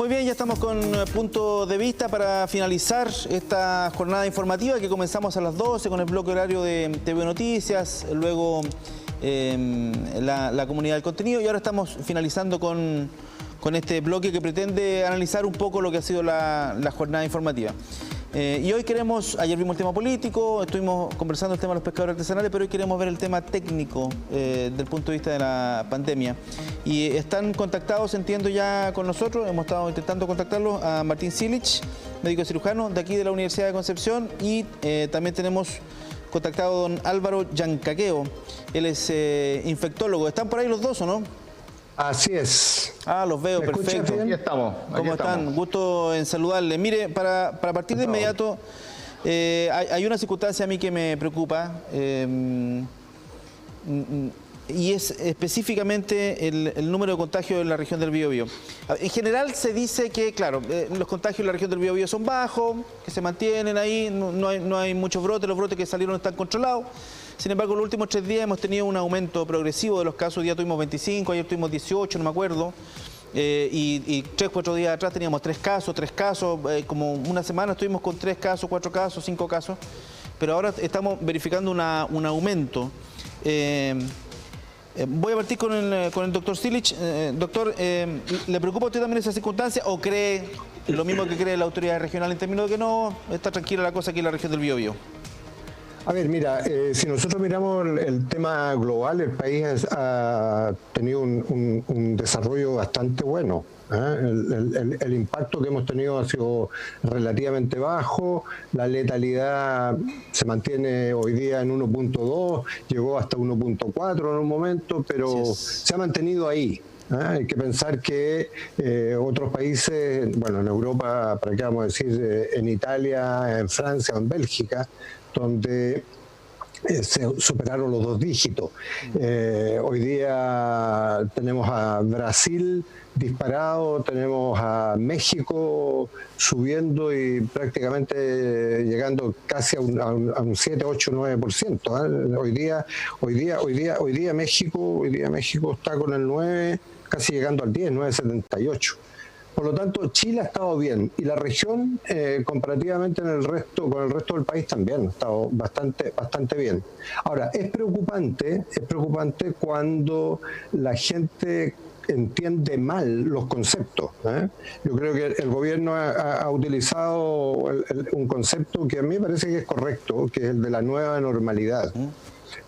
Muy bien, ya estamos con punto de vista para finalizar esta jornada informativa que comenzamos a las 12 con el bloque horario de TV Noticias, luego la comunidad del contenido y ahora estamos finalizando con este bloque que pretende analizar un poco lo que ha sido la jornada informativa. Y hoy ayer vimos el tema político, estuvimos conversando el tema de los pescadores artesanales, pero hoy queremos ver el tema técnico del punto de vista de la pandemia. Y están contactados, entiendo, ya con nosotros, hemos estado intentando contactarlos, a Martín Silich, médico cirujano de aquí de la Universidad de Concepción, y también tenemos contactado a don Álvaro Yancaqueo, él es infectólogo. ¿Están por ahí los dos o no? Así es. Ah, los veo, perfecto. Aquí estamos. ¿Cómo están? Gusto en saludarles. Mire, para partir de inmediato, hay una circunstancia a mí que me preocupa, y es específicamente el número de contagios en la región del Biobío. En general se dice que, claro, los contagios en la región del Biobío son bajos, que se mantienen ahí, no hay muchos brotes, los brotes que salieron están controlados. Sin embargo, los últimos 3 días hemos tenido un aumento progresivo de los casos. Hoy día tuvimos 25, ayer tuvimos 18, no me acuerdo. Y 3, 4 días atrás teníamos 3 casos. Como una semana estuvimos con 3 casos, 4 casos, 5 casos. Pero ahora estamos verificando un aumento. Voy a partir con el doctor Silich. Doctor, ¿le preocupa a usted también esa circunstancia o cree lo mismo que cree la autoridad regional en términos de que no está tranquila la cosa aquí en la región del Biobío? A ver, mira, si nosotros miramos el tema global, el país ha tenido un desarrollo bastante bueno. El impacto que hemos tenido ha sido relativamente bajo, la letalidad se mantiene hoy día en 1.2, llegó hasta 1.4 en un momento, pero se ha mantenido ahí. Hay que pensar que otros países, bueno, en Europa, para qué vamos a decir, en Italia, en Francia o en Bélgica, donde se superaron los 2 dígitos. Hoy día tenemos a Brasil disparado, tenemos a México subiendo y prácticamente llegando casi a un 7, 8, 9%. Hoy día México está con el 9, casi llegando al 10, 9,78. Por lo tanto, Chile ha estado bien y la región, comparativamente con el resto del país también ha estado bastante bien. Ahora, es preocupante cuando la gente entiende mal los conceptos. Yo creo que el gobierno ha utilizado un concepto que a mí me parece que es correcto, que es el de la nueva normalidad.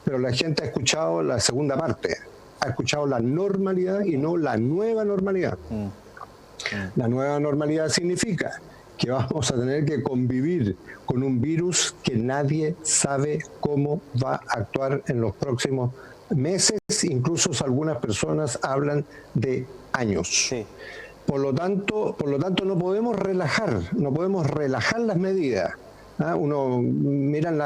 Pero la gente ha escuchado la segunda parte, ha escuchado la normalidad y no la nueva normalidad. La nueva normalidad significa que vamos a tener que convivir con un virus que nadie sabe cómo va a actuar en los próximos meses, incluso algunas personas hablan de años. Sí. Por lo tanto no podemos relajar las medidas. Uno mira en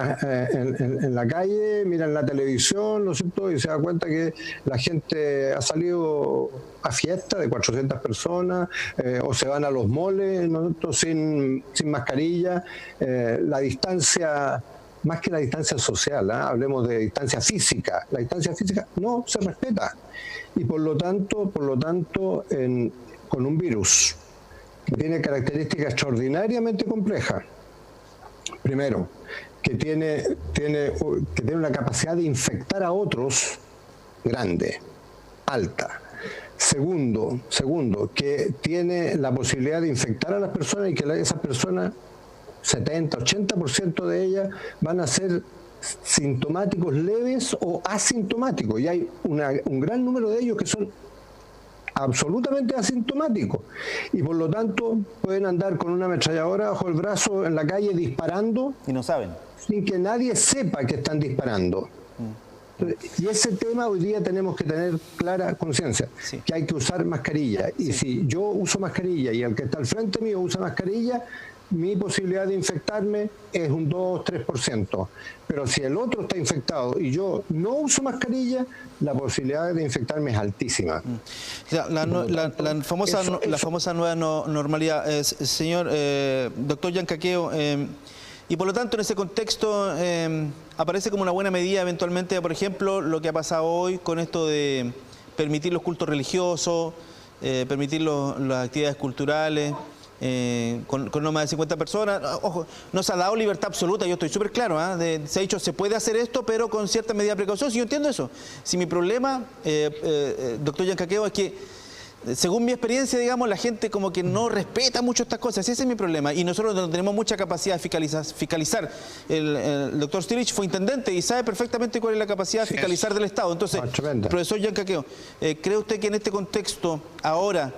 la calle, mira en la televisión, ¿no es cierto? Y se da cuenta que la gente ha salido a fiesta de 400 personas, o se van a los moles, ¿no es cierto? sin mascarilla. La distancia, más que la distancia social, hablemos de distancia física. La distancia física no se respeta. Y por lo tanto con un virus que tiene características extraordinariamente complejas. Primero, que tiene una capacidad de infectar a otros grande, alta. Segundo, que tiene la posibilidad de infectar a las personas y que esas personas, 70, 80% de ellas, van a ser sintomáticos leves o asintomáticos. Y hay un gran número de ellos que son absolutamente asintomáticos y por lo tanto pueden andar con una ametralladora bajo el brazo en la calle disparando y no saben, sin que nadie sepa que están disparando. Y ese tema hoy día tenemos que tener clara conciencia, que hay que usar mascarilla. Y si yo uso mascarilla y el que está al frente mío usa mascarilla, mi posibilidad de infectarme es un 2-3%. Pero si el otro está infectado y yo no uso mascarilla, la posibilidad de infectarme es altísima. La famosa nueva normalidad. Señor doctor Yancaqueo, y por lo tanto en ese contexto aparece como una buena medida eventualmente, por ejemplo, lo que ha pasado hoy con esto de permitir los cultos religiosos, permitir las actividades culturales con no más de 50 personas. Ojo, no se ha dado libertad absoluta, yo estoy súper claro, se ha dicho se puede hacer esto, pero con cierta medida de precaución. Si yo entiendo eso. Si mi problema, doctor Yancaqueo, es que según mi experiencia, digamos, la gente como que no respeta mucho estas cosas. Ese es mi problema. Y nosotros no tenemos mucha capacidad de fiscalizar. El doctor Stilich fue intendente y sabe perfectamente cuál es la capacidad de fiscalizar del Estado. Entonces, profesor Yancaqueo, ¿cree usted que en este contexto ahora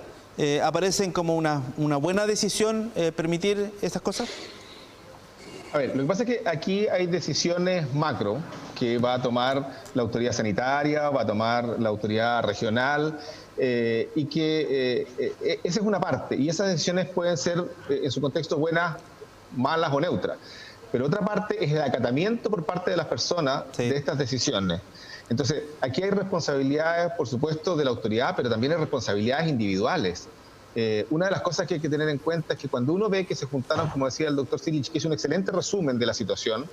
aparecen como una buena decisión permitir estas cosas? A ver, lo que pasa es que aquí hay decisiones macro que va a tomar la autoridad sanitaria, va a tomar la autoridad regional, y que esa es una parte, y esas decisiones pueden ser en su contexto buenas, malas o neutras, pero otra parte es el acatamiento por parte de las personas de estas decisiones. Entonces, aquí hay responsabilidades, por supuesto, de la autoridad, pero también hay responsabilidades individuales. Una de las cosas que hay que tener en cuenta es que cuando uno ve que se juntaron, como decía el doctor Stilich, que es un excelente resumen de la situación,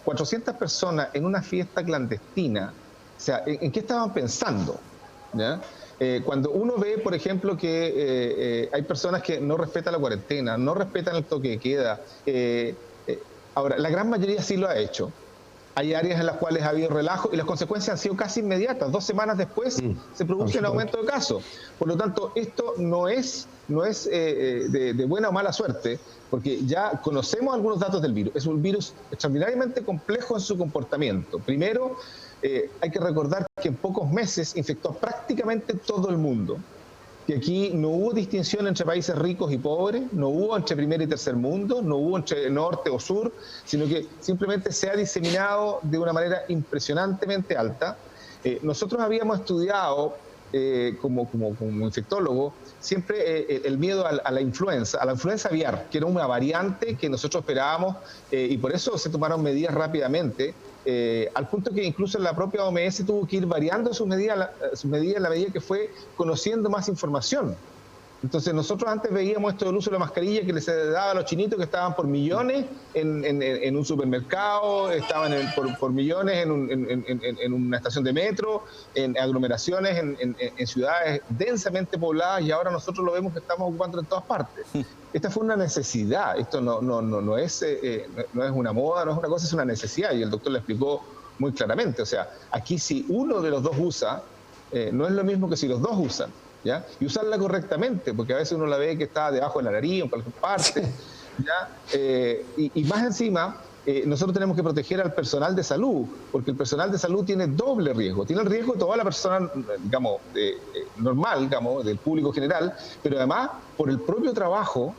400 personas en una fiesta clandestina, o sea, ¿en qué estaban pensando? ¿Ya? Cuando uno ve, por ejemplo, que hay personas que no respetan la cuarentena, no respetan el toque de queda, ahora, la gran mayoría sí lo ha hecho. Hay áreas en las cuales ha habido relajo y las consecuencias han sido casi inmediatas. 2 semanas después se produce un aumento de casos. Por lo tanto, esto no es de buena o mala suerte, porque ya conocemos algunos datos del virus. Es un virus extraordinariamente complejo en su comportamiento. Primero, hay que recordar que en pocos meses infectó prácticamente todo el mundo, que aquí no hubo distinción entre países ricos y pobres, no hubo entre primer y tercer mundo, no hubo entre norte o sur, sino que simplemente se ha diseminado de una manera impresionantemente alta. Nosotros habíamos estudiado como infectólogo siempre el miedo a la influenza aviar, que era una variante que nosotros esperábamos, y por eso se tomaron medidas rápidamente, al punto que incluso la propia OMS tuvo que ir variando sus medidas en la medida que fue conociendo más información. Entonces nosotros antes veíamos esto del uso de la mascarilla que les daba a los chinitos que estaban por millones en un supermercado, estaban por millones en una estación de metro, en aglomeraciones, en ciudades densamente pobladas, y ahora nosotros lo vemos que estamos ocupando en todas partes. Esta fue una necesidad, esto no es una moda, no es una cosa, es una necesidad, y el doctor le explicó muy claramente. O sea, aquí si uno de los dos usa, no es lo mismo que si los dos usan. ¿Ya? Y usarla correctamente, porque a veces uno la ve que está debajo de la nariz o en cualquier parte, ¿ya? Y más encima, nosotros tenemos que proteger al personal de salud, porque el personal de salud tiene doble riesgo. Tiene el riesgo de toda la persona, digamos, normal, digamos, del público general, pero además, por el propio trabajo,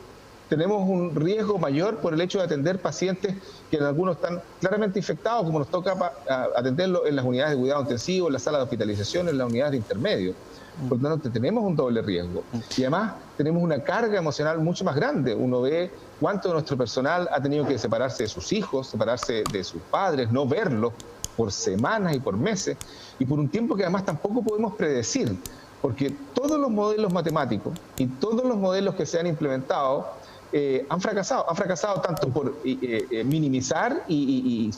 tenemos un riesgo mayor por el hecho de atender pacientes que en algunos están claramente infectados, como nos toca atenderlos en las unidades de cuidado intensivo, en las salas de hospitalización, en las unidades de intermedio. Por lo tanto, tenemos un doble riesgo. Y además tenemos una carga emocional mucho más grande. Uno ve cuánto de nuestro personal ha tenido que separarse de sus hijos, separarse de sus padres, no verlos por semanas y por meses, y por un tiempo que además tampoco podemos predecir, porque todos los modelos matemáticos y todos los modelos que se han implementado han fracasado tanto por minimizar y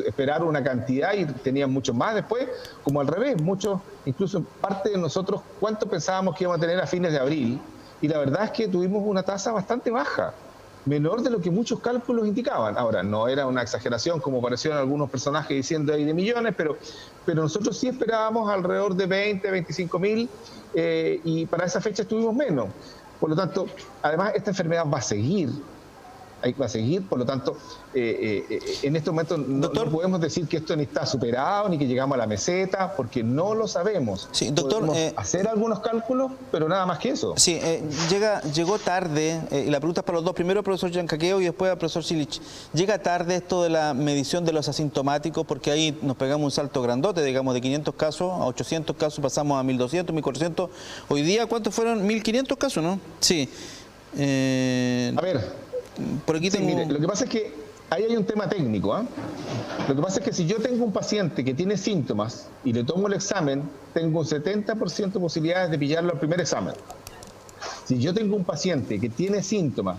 esperar una cantidad y tenían mucho más después, como al revés. Muchos, incluso parte de nosotros, ¿cuánto pensábamos que íbamos a tener a fines de abril? Y la verdad es que tuvimos una tasa bastante baja, menor de lo que muchos cálculos indicaban. Ahora, no era una exageración como parecieron algunos personajes diciendo ahí de millones, pero nosotros sí esperábamos alrededor de 20, 25 mil, y para esa fecha estuvimos menos. Por lo tanto, además, esta enfermedad va a seguir, por lo tanto, en este momento no podemos decir que esto ni está superado, ni que llegamos a la meseta, porque no lo sabemos. Sí, doctor, podemos hacer algunos cálculos, pero nada más que eso. Sí, llegó tarde, y la pregunta es para los dos, primero al profesor Yancaqueo y después al profesor Stilich. ¿Llega tarde esto de la medición de los asintomáticos? Porque ahí nos pegamos un salto grandote, digamos, de 500 casos a 800 casos, pasamos a 1200, 1400. Hoy día, ¿cuántos fueron? 1500 casos, ¿no? Sí. A ver. Por aquí tengo... Mire, lo que pasa es que ahí hay un tema técnico. Lo que pasa es que si yo tengo un paciente que tiene síntomas y le tomo el examen, tengo un 70% de posibilidades de pillarlo al primer examen. Si yo tengo un paciente que tiene síntomas,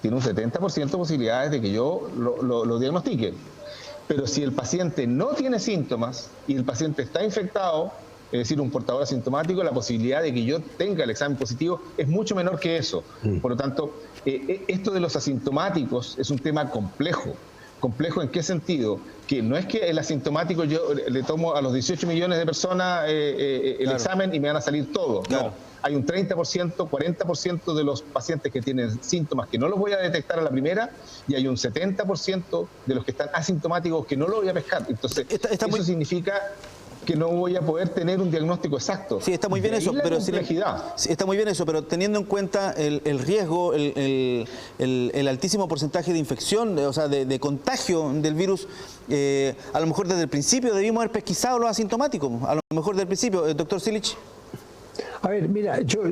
tiene un 70% de posibilidades de que yo lo diagnostique. Pero si el paciente no tiene síntomas y el paciente está infectado, es decir, un portador asintomático, la posibilidad de que yo tenga el examen positivo es mucho menor que eso. Por lo tanto, esto de los asintomáticos es un tema complejo. ¿Complejo en qué sentido? Que no es que el asintomático yo le tomo a los 18 millones de personas el examen y me van a salir todos. No, hay un 30%, 40% de los pacientes que tienen síntomas que no los voy a detectar a la primera y hay un 70% de los que están asintomáticos que no los voy a pescar. Entonces, eso significa que no voy a poder tener un diagnóstico exacto. Sí, está muy bien eso, pero está muy bien eso, pero teniendo en cuenta el riesgo, el altísimo porcentaje de infección, o sea, de contagio del virus, a lo mejor desde el principio debimos haber pesquisado los asintomáticos, a lo mejor desde el principio. Doctor Silich. A ver, mira, yo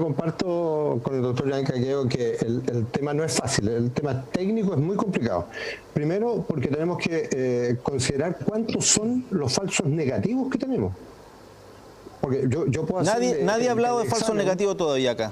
comparto con el doctor Yancaqueo que el tema no es fácil, el tema técnico es muy complicado. Primero, porque tenemos que considerar cuántos son los falsos negativos que tenemos. Porque yo puedo hacer nadie ha hablado de falsos negativos todavía acá.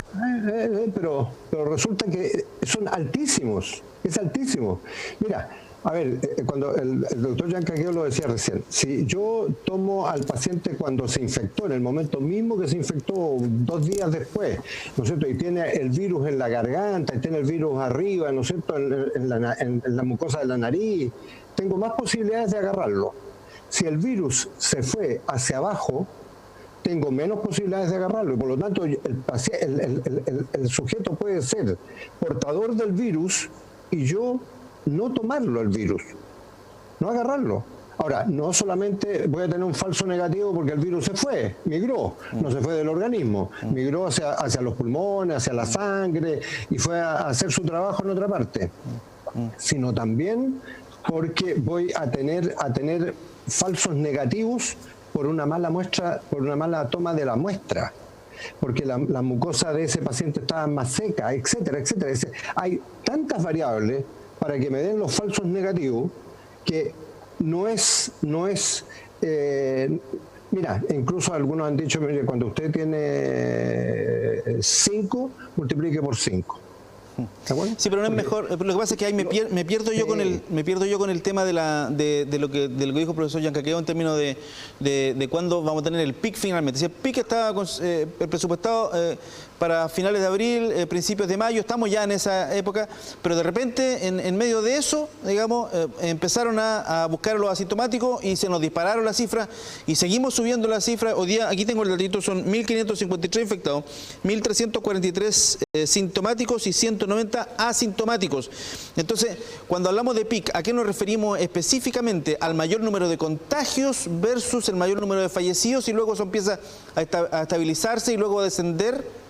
Pero resulta que son altísimos, es altísimo. Mira, a ver, cuando el doctor Yancaqueo lo decía recién, si yo tomo al paciente cuando se infectó, en el momento mismo que se infectó, 2 días después, ¿no es cierto? Y tiene el virus en la garganta, y tiene el virus arriba, ¿no es cierto?, en la mucosa de la nariz, tengo más posibilidades de agarrarlo. Si el virus se fue hacia abajo, tengo menos posibilidades de agarrarlo, y por lo tanto el sujeto puede ser portador del virus y yo no tomarlo el virus, no agarrarlo. Ahora, no solamente voy a tener un falso negativo porque el virus se fue, migró, no se fue del organismo, migró hacia los pulmones, hacia la sangre y fue a hacer su trabajo en otra parte, sino también porque voy a tener falsos negativos por una mala muestra, por una mala toma de la muestra, porque la mucosa de ese paciente estaba más seca, etcétera, etcétera. Hay tantas variables para que me den los falsos negativos, que no es mira, incluso algunos han dicho, mire, cuando usted tiene 5, multiplique por 5. Sí, pero no es mejor. Lo que pasa es que ahí me pierdo yo con el tema de lo que dijo el profesor Yancaqueo en términos de cuándo vamos a tener el PIC finalmente. Si el PIC estaba presupuestado para finales de abril, principios de mayo, estamos ya en esa época, pero de repente en medio de eso, digamos, empezaron a buscar a los asintomáticos y se nos dispararon las cifras y seguimos subiendo las cifras. Hoy día, aquí tengo el datito, son 1.553 infectados, 1.343 sintomáticos y 190 asintomáticos. Entonces, cuando hablamos de PIC, ¿a qué nos referimos específicamente? Al mayor número de contagios versus el mayor número de fallecidos, y luego eso empieza a estabilizarse y luego a descender.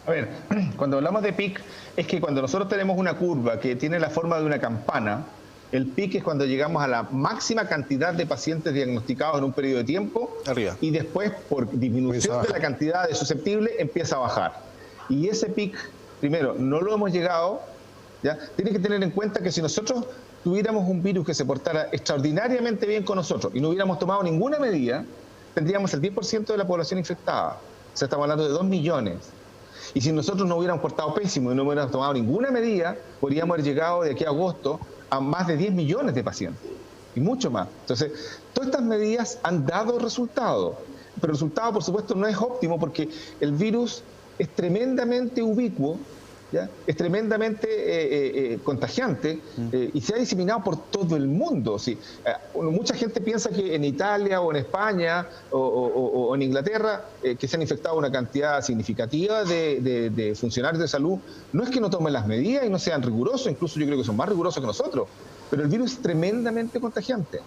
A ver, cuando hablamos de PIC, es que cuando nosotros tenemos una curva que tiene la forma de una campana, el PIC es cuando llegamos a la máxima cantidad de pacientes diagnosticados en un periodo de tiempo, arriba, y después, por disminución de la cantidad de susceptibles, empieza a bajar. Y ese PIC, primero, no lo hemos llegado, ¿ya? Tiene que tener en cuenta que si nosotros tuviéramos un virus que se portara extraordinariamente bien con nosotros y no hubiéramos tomado ninguna medida, tendríamos el 10% de la población infectada. O sea, estamos hablando de 2 millones. Y si nosotros no hubiéramos portado pésimo y no hubiéramos tomado ninguna medida, podríamos haber llegado de aquí a agosto a más de 10 millones de pacientes, y mucho más. Entonces, todas estas medidas han dado resultado, pero el resultado, por supuesto, no es óptimo porque el virus es tremendamente ubicuo, ¿ya? Es tremendamente contagiante y se ha diseminado por todo el mundo. ¿Sí? Mucha gente piensa que en Italia o en España o en Inglaterra, que se han infectado una cantidad significativa de funcionarios de salud, no es que no tomen las medidas y no sean rigurosos, incluso yo creo que son más rigurosos que nosotros, pero el virus es tremendamente contagiante.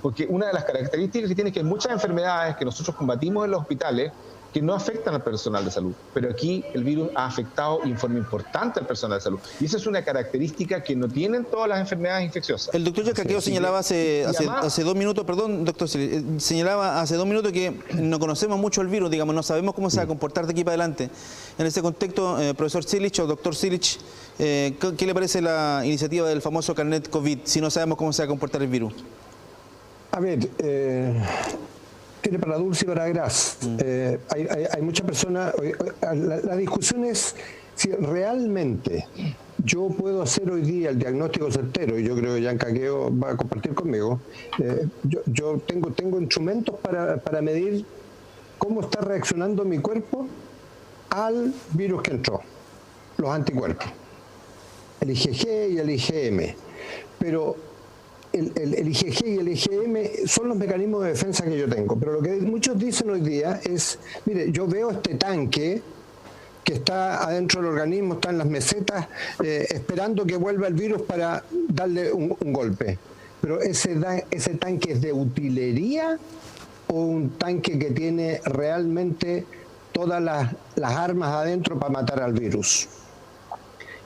Porque una de las características que tiene es que hay muchas enfermedades que nosotros combatimos en los hospitales que no afectan al personal de salud, pero aquí el virus ha afectado en forma importante al personal de salud. Y esa es una característica que no tienen todas las enfermedades infecciosas. El doctor Yancaqueo señalaba hace 2 minutos, perdón, doctor, señalaba hace 2 minutos que no conocemos mucho el virus, digamos, no sabemos cómo se va a comportar de aquí para adelante. En ese contexto, profesor Silich o doctor Silich, ¿qué le parece la iniciativa del famoso carnet COVID si no sabemos cómo se va a comportar el virus? A ver, tiene para dulce y para gras. Hay muchas personas. La discusión es si realmente yo puedo hacer hoy día el diagnóstico certero, y yo creo que Yancaqueo va a compartir conmigo. Yo tengo instrumentos para medir cómo está reaccionando mi cuerpo al virus que entró, los anticuerpos, el IgG y el IgM. Pero el IgG y el IgM son los mecanismos de defensa que yo tengo. Pero lo que muchos dicen hoy día es, mire, yo veo este tanque que está adentro del organismo, está en las mesetas, esperando que vuelva el virus para darle un golpe. Pero ese tanque es de utilería o un tanque que tiene realmente todas las armas adentro para matar al virus.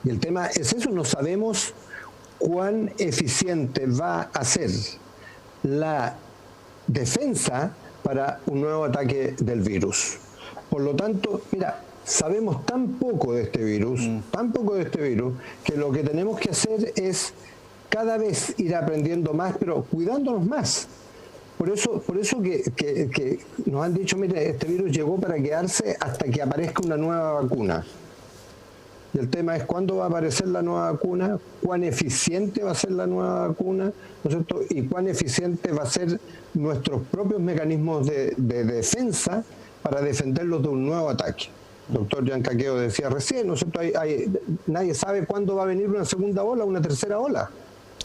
Y el tema es eso, no sabemos cuán eficiente va a ser la defensa para un nuevo ataque del virus. Por lo tanto, mira, sabemos tan poco de este virus, que lo que tenemos que hacer es cada vez ir aprendiendo más, pero cuidándonos más. Por eso que nos han dicho, mire, este virus llegó para quedarse hasta que aparezca una nueva vacuna. Y el tema es cuándo va a aparecer la nueva vacuna, cuán eficiente va a ser la nueva vacuna, ¿no es cierto? Y cuán eficiente va a ser nuestros propios mecanismos de defensa para defenderlos de un nuevo ataque. El doctor Giancaqueo decía recién, ¿no es cierto? Nadie sabe cuándo va a venir una segunda ola, una tercera ola.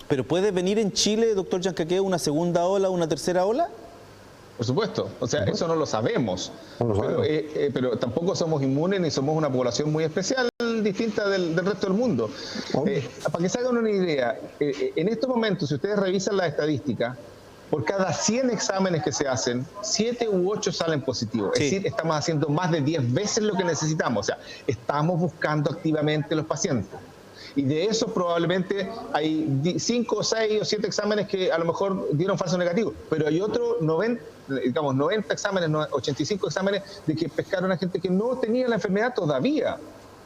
¿Pero puede venir en Chile, doctor Giancaqueo, una segunda ola, una tercera ola? Por supuesto, o sea, eso no lo sabemos, pero tampoco somos inmunes ni somos una población muy especial, distinta del resto del mundo. Para que se hagan una idea, en estos momentos, si ustedes revisan la estadística, por cada 100 exámenes que se hacen, 7 u 8 salen positivos. Es decir, estamos haciendo más de 10 veces lo que necesitamos, o sea, estamos buscando activamente los pacientes. Y de eso probablemente hay 5, 6 o 7 exámenes que a lo mejor dieron falso negativo, pero hay otros 90 exámenes, 85 exámenes de que pescaron a gente que no tenía la enfermedad todavía,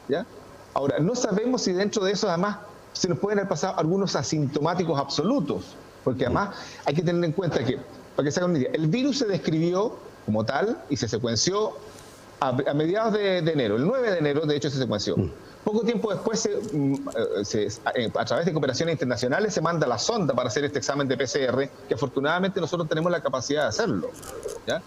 ¿ya? Ahora, no sabemos si dentro de eso además se nos pueden haber pasado algunos asintomáticos absolutos, porque además hay que tener en cuenta que, para que se hagan una idea, el virus se describió como tal y se secuenció a mediados de enero, el 9 de enero de hecho se secuenció. Poco tiempo después, a través de cooperaciones internacionales, se manda la sonda para hacer este examen de PCR, que afortunadamente nosotros tenemos la capacidad de hacerlo, ¿ya?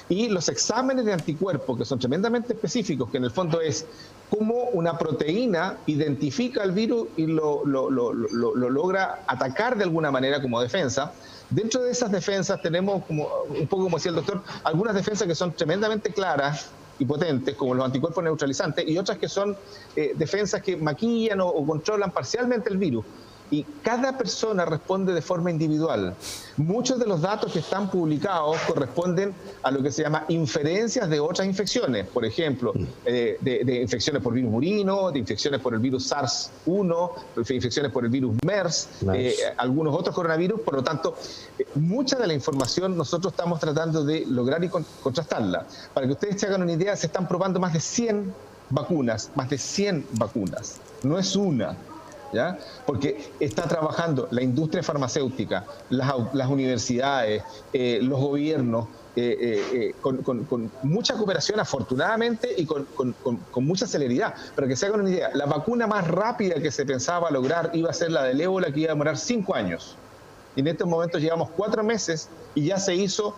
Y los exámenes de anticuerpos, que son tremendamente específicos, que en el fondo es cómo una proteína identifica el virus y lo logra atacar de alguna manera como defensa. Dentro de esas defensas tenemos, un poco como decía el doctor, algunas defensas que son tremendamente claras y potentes, como los anticuerpos neutralizantes, y otras que son defensas que maquillan o controlan parcialmente el virus. Y cada persona responde de forma individual. Muchos de los datos que están publicados corresponden a lo que se llama inferencias de otras infecciones, por ejemplo, de infecciones por virus murino, de infecciones por el virus SARS-1, infecciones por el virus MERS, algunos otros coronavirus. Por lo tanto, mucha de la información nosotros estamos tratando de lograr y contrastarla. Para que ustedes se hagan una idea, se están probando más de 100 vacunas, no es una. ¿Ya? Porque está trabajando la industria farmacéutica, las universidades, los gobiernos, con mucha cooperación afortunadamente y con mucha celeridad. Para que se hagan una idea, la vacuna más rápida que se pensaba lograr iba a ser la del ébola, que iba a demorar 5 años. Y en estos momentos llevamos 4 meses y ya se hizo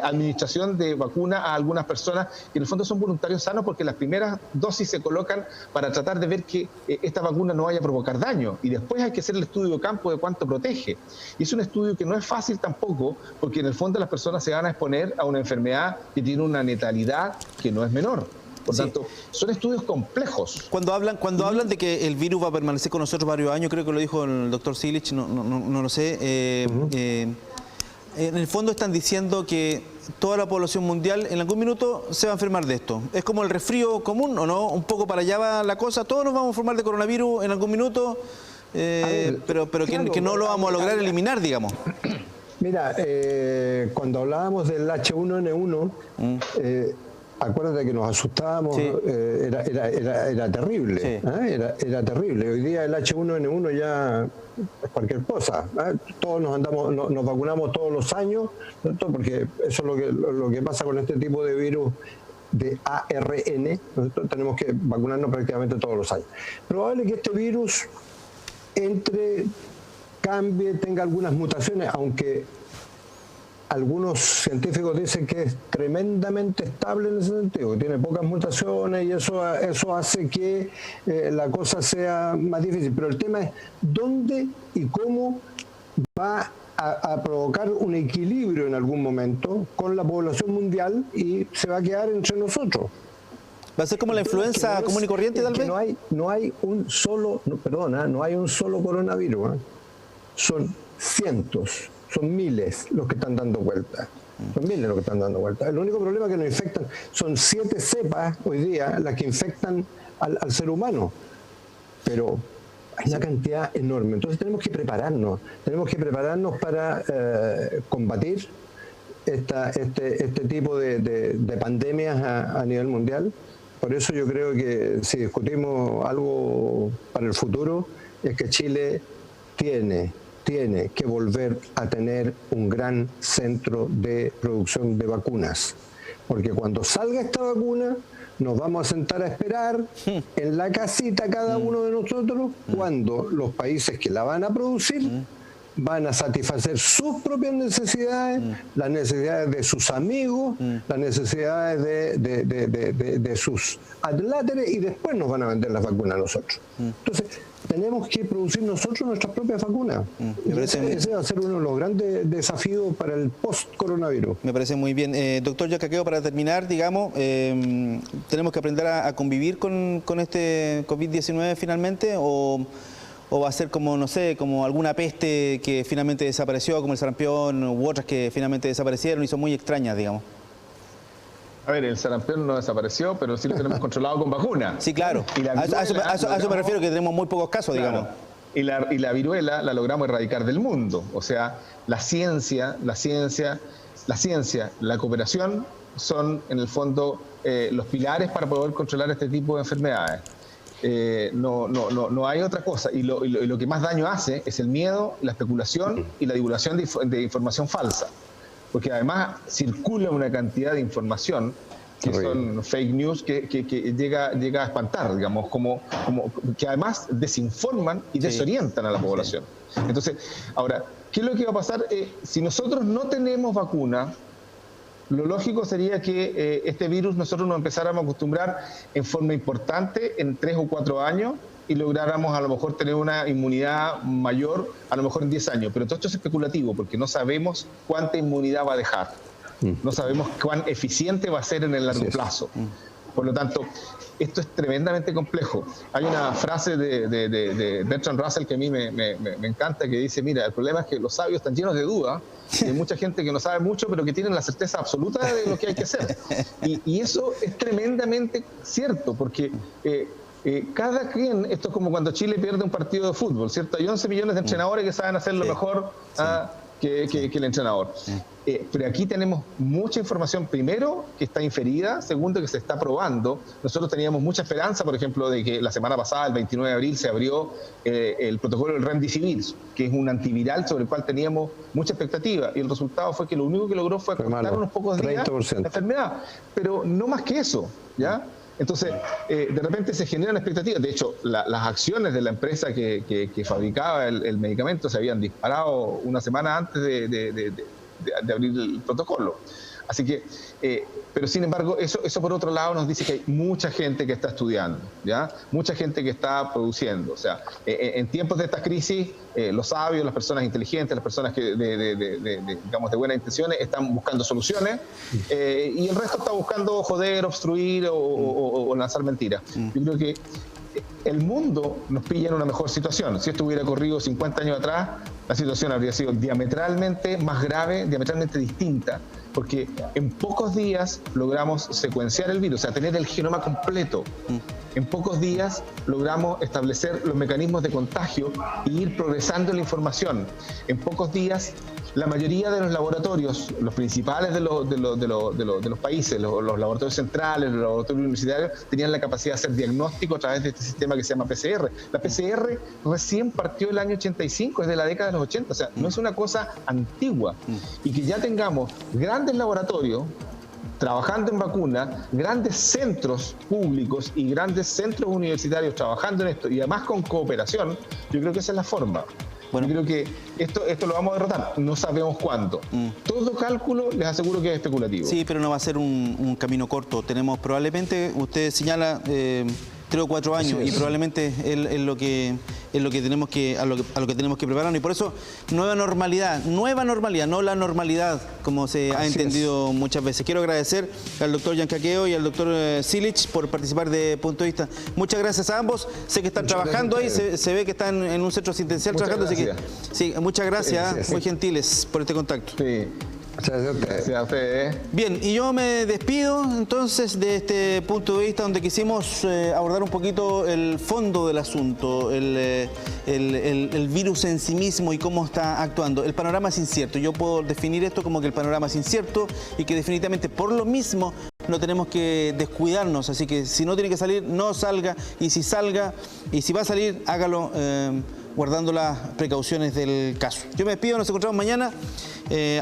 administración de vacuna a algunas personas que en el fondo son voluntarios sanos, porque las primeras dosis se colocan para tratar de ver que esta vacuna no vaya a provocar daño, y después hay que hacer el estudio de campo de cuánto protege. Y es un estudio que no es fácil tampoco, porque en el fondo las personas se van a exponer a una enfermedad que tiene una letalidad que no es menor. Por tanto, son estudios complejos. Cuando hablan de que el virus va a permanecer con nosotros varios años, creo que lo dijo el doctor Silich, no lo sé, en el fondo están diciendo que toda la población mundial en algún minuto se va a enfermar de esto. ¿Es como el resfrío común o no? Un poco para allá va la cosa. Todos nos vamos a enfermar de coronavirus en algún minuto, pero claro, que no lo vamos a lograr eliminar, digamos. Mira, cuando hablábamos del H1N1, acuérdate que nos asustábamos, sí. Era terrible, sí. Era terrible. Hoy día el H1N1 ya es cualquier cosa, todos nos vacunamos todos los años, ¿cierto? Porque eso es lo que pasa con este tipo de virus de ARN, ¿cierto? Tenemos que vacunarnos prácticamente todos los años. Probable que este virus cambie, tenga algunas mutaciones, aunque algunos científicos dicen que es tremendamente estable en ese sentido, que tiene pocas mutaciones y eso hace que la cosa sea más difícil. Pero el tema es dónde y cómo va a provocar un equilibrio en algún momento con la población mundial y se va a quedar entre nosotros. ¿Va a ser como la influenza común y corriente, tal vez? No hay un solo coronavirus, ¿eh? Son cientos, son miles los que están dando vueltas. Son miles los que están dando vueltas. El único problema es que nos infectan, son 7 cepas hoy día las que infectan al ser humano. Pero hay una cantidad enorme. Entonces tenemos que prepararnos para combatir este tipo de pandemias a nivel mundial. Por eso yo creo que si discutimos algo para el futuro, es que Chile tiene que volver a tener un gran centro de producción de vacunas. Porque cuando salga esta vacuna, nos vamos a sentar a esperar en la casita cada uno de nosotros, cuando los países que la van a producir van a satisfacer sus propias necesidades, las necesidades de sus amigos, las necesidades de sus adláteres, y después nos van a vender las vacunas a nosotros. Entonces, tenemos que producir nosotros nuestras propias vacunas. Ese va a ser uno de los grandes desafíos para el post-coronavirus. Me parece muy bien. Doctor Yacaqueo, para terminar, digamos, ¿tenemos que aprender a convivir con este COVID-19 finalmente? ¿O va a ser como, no sé, como alguna peste que finalmente desapareció, como el sarampión, u otras que finalmente desaparecieron y son muy extrañas, digamos? A ver, el sarampión no desapareció, pero sí lo tenemos controlado con vacuna. Sí, claro. A eso me refiero, que tenemos muy pocos casos, digamos. Y la viruela la logramos erradicar del mundo. O sea, la ciencia, la cooperación son, en el fondo, los pilares para poder controlar este tipo de enfermedades. No hay otra cosa. Y lo que más daño hace es el miedo, la especulación y la divulgación de información falsa. Porque además circula una cantidad de información que son fake news que llega a espantar, digamos, como que además desinforman y desorientan a la población. Entonces, ahora, ¿qué es lo que va a pasar? Si nosotros no tenemos vacuna, lo lógico sería que este virus nosotros nos empezáramos a acostumbrar en forma importante en 3 o 4 años y lográramos a lo mejor tener una inmunidad mayor, a lo mejor en 10 años. Pero todo esto es especulativo porque no sabemos cuánta inmunidad va a dejar. No sabemos cuán eficiente va a ser en el largo plazo. Por lo tanto, esto es tremendamente complejo. Hay una frase de Bertrand Russell que a mí me encanta, que dice, mira, el problema es que los sabios están llenos de dudas, y hay mucha gente que no sabe mucho, pero que tienen la certeza absoluta de lo que hay que hacer. Y eso es tremendamente cierto, porque cada quien, esto es como cuando Chile pierde un partido de fútbol, ¿cierto? Hay 11 millones de entrenadores que saben hacerlo mejor que el entrenador. Pero aquí tenemos mucha información, primero, que está inferida, segundo, que se está probando. Nosotros teníamos mucha esperanza, por ejemplo, de que la semana pasada, el 29 de abril, se abrió el protocolo del Remdesivir, que es un antiviral sobre el cual teníamos mucha expectativa, y el resultado fue que lo único que logró fue acortar unos pocos días 30%. La enfermedad, pero no más que eso, ¿ya? Entonces, de repente se generan expectativas. De hecho, las acciones de la empresa que fabricaba el medicamento se habían disparado una semana antes de abrir el protocolo. Así que, pero sin embargo, eso por otro lado nos dice que hay mucha gente que está estudiando, ¿ya? Mucha gente que está produciendo. O sea, en tiempos de estas crisis, los sabios, las personas inteligentes, las personas que digamos, de buenas intenciones están buscando soluciones, y el resto está buscando joder, obstruir o lanzar mentiras. Yo creo que el mundo nos pilla en una mejor situación. Si esto hubiera ocurrido 50 años atrás, la situación habría sido diametralmente más grave, diametralmente distinta, porque en pocos días logramos secuenciar el virus, o sea, tener el genoma completo. En pocos días logramos establecer los mecanismos de contagio e ir progresando en la información. En pocos días, la mayoría de los laboratorios, los principales de los países, los laboratorios centrales, los laboratorios universitarios, tenían la capacidad de hacer diagnóstico a través de este sistema que se llama PCR. La PCR recién partió el año 85, es de la década de los 80, o sea, no es una cosa antigua. Y que ya tengamos grandes laboratorios trabajando en vacunas, grandes centros públicos y grandes centros universitarios trabajando en esto, y además con cooperación, yo creo que esa es la forma. Bueno. Yo creo que esto lo vamos a derrotar, no sabemos cuándo. Todo cálculo, les aseguro que es especulativo. Sí, pero no va a ser un camino corto. Tenemos probablemente, usted señala 3 o 4 años y probablemente es lo que tenemos que a lo que tenemos que prepararnos, y por eso nueva normalidad, no la normalidad como se ha entendido muchas veces. Quiero agradecer al doctor Yancaqueo y al doctor Silich por participar de Punto de Vista. Muchas gracias a ambos. Sé que están trabajando ahí, se ve que están en un centro asistencial trabajando, así que sí, muchas gracias, muy gentiles por este contacto. Sí. Gracias a ustedes. Bien, y yo me despido entonces de este punto de vista donde quisimos abordar un poquito el fondo del asunto, el virus en sí mismo y cómo está actuando. El panorama es incierto. Yo puedo definir esto como que el panorama es incierto y que definitivamente por lo mismo no tenemos que descuidarnos. Así que si no tiene que salir, no salga, y si salga, y si va a salir, hágalo guardando las precauciones del caso. Yo me despido, nos encontramos mañana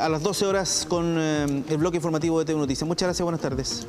a las 12 horas con el bloque informativo de TV Noticias. Muchas gracias, buenas tardes.